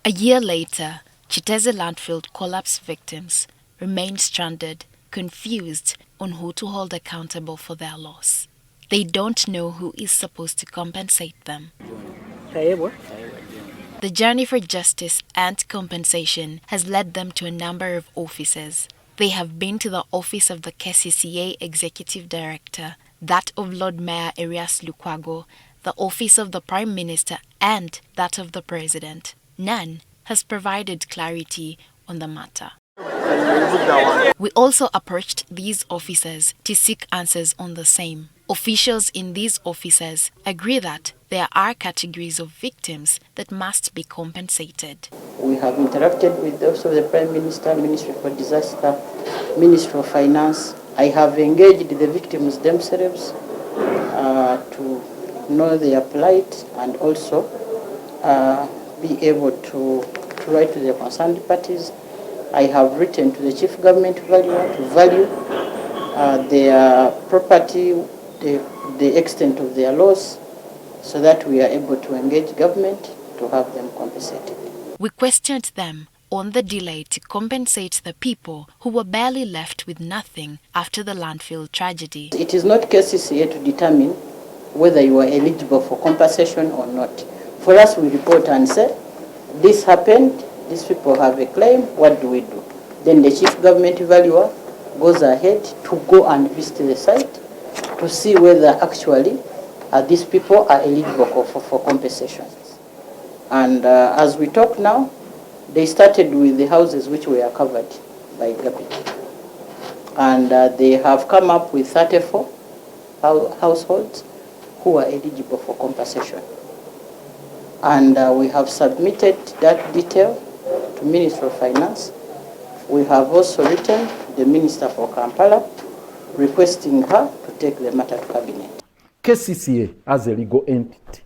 A year later, Kiteezi landfill collapse victims remain stranded, confused on who to hold accountable for their loss. They don't know who is supposed to compensate them. The journey for justice and compensation has led them to a number of offices. They have been to the office of the KCCA Executive Director, that of Lord Mayor Arias Lukwago, the office of the Prime Minister, and that of the President. None has provided clarity on the matter. We also approached these officers to seek answers on the same. Officials in these offices agree that there are categories of victims that must be compensated. We have interacted with also the Prime Minister, Ministry for Disaster, Ministry of Finance. I have engaged the victims themselves to know their plight and also be able to write to the concerned parties. I have written to the Chief Government Valuer to value their property, the extent of their loss, so that we are able to engage government to have them compensated. We questioned them on the delay to compensate the people who were barely left with nothing after the landfill tragedy. It is not KCCA to determine whether you are eligible for compensation or not. For us, we report and say, this happened, these people have a claim, what do we do? Then the Chief Government Valuer goes ahead to go and visit the site to see whether actually these people are eligible for compensations. And as we talk now, they started with the houses which were covered by garbage. And they have come up with 34 households who are eligible for compensation. And we have submitted that detail to Minister of Finance. We have also written to the Minister for Kampala requesting her to take the matter to Cabinet. KCCA as a legal entity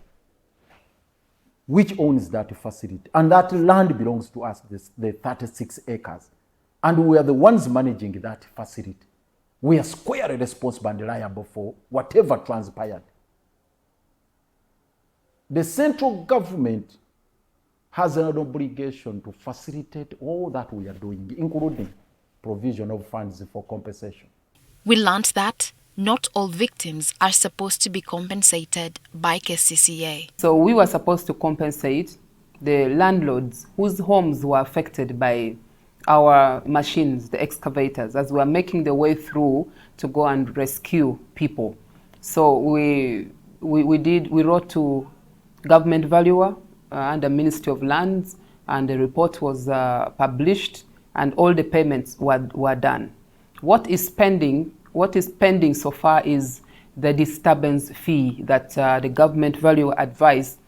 which owns that facility, and that land belongs to us, the 36 acres, and we are the ones managing that facility. We are squarely responsible and liable for whatever transpired. The central government has an obligation to facilitate all that we are doing, including provision of funds for compensation. We learned that not all victims are supposed to be compensated by KCCA. So we were supposed to compensate the landlords whose homes were affected by our machines, the excavators, as we were making the way through to go and rescue people. So we wrote to Government Valuer and the Ministry of Lands, and the report was published, and all the payments were done. What is pending so far is the disturbance fee that the Government Valuer advised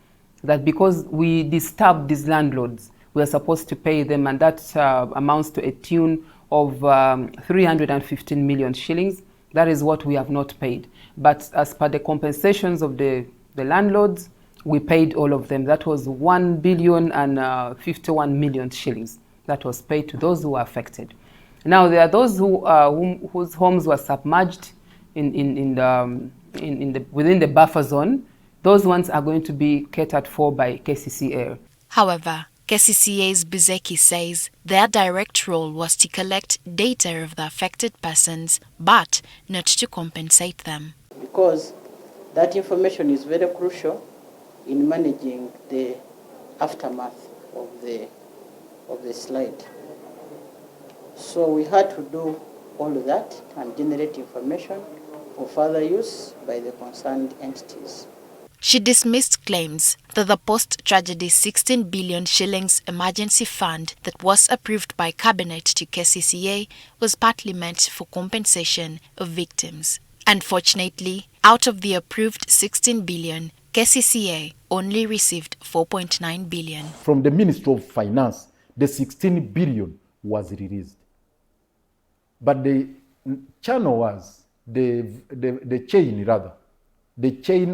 that because we disturbed these landlords, we are supposed to pay them, and that amounts to a tune of 315 million shillings. That is what we have not paid. But as per the compensations of the landlords, we paid all of them. That was 1,051 million shillings that was paid to those who were affected. Now there are those whose homes were submerged within the buffer zone. Those ones are going to be catered for by KCCA. However, KCCA's Buzeki says their direct role was to collect data of the affected persons, but not to compensate them. Because that information is very crucial in managing the aftermath of the slide. So we had to do all of that and generate information for further use by the concerned entities. She dismissed claims that the post-tragedy 16 billion shillings emergency fund that was approved by Cabinet to KCCA was partly meant for compensation of victims. Unfortunately, out of the approved 16 billion, KCCA only received 4.9 billion. From the Ministry of Finance, the 16 billion was released. But the channel was, the chain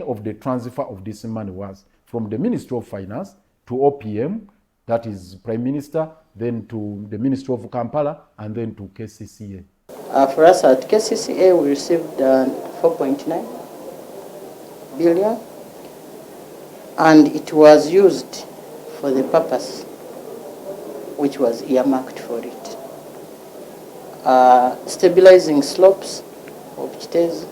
of the transfer of this money was from the Ministry of Finance to OPM, that is Prime Minister, then to the Ministry of Kampala, and then to KCCA. For us at KCCA, we received 4.9 billion, and it was used for the purpose which was earmarked for it. Stabilizing slopes of Kiteezi,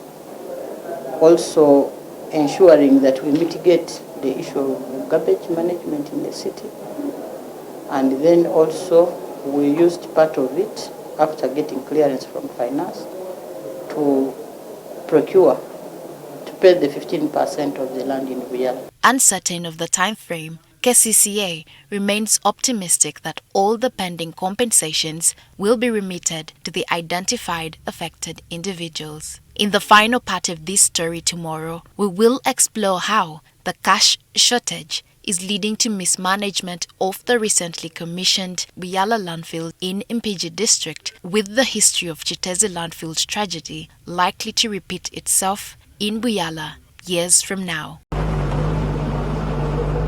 also ensuring that we mitigate the issue of garbage management in the city. And then also we used part of it after getting clearance from finance to procure, to pay the 15% of the land in Buyala. Uncertain of the time frame, KCCA remains optimistic that all the pending compensations will be remitted to the identified affected individuals. In the final part of this story tomorrow, we will explore how the cash shortage is leading to mismanagement of the recently commissioned Buyala landfill in Mpigi district, with the history of Kiteezi landfill tragedy likely to repeat itself in Buyala years from now.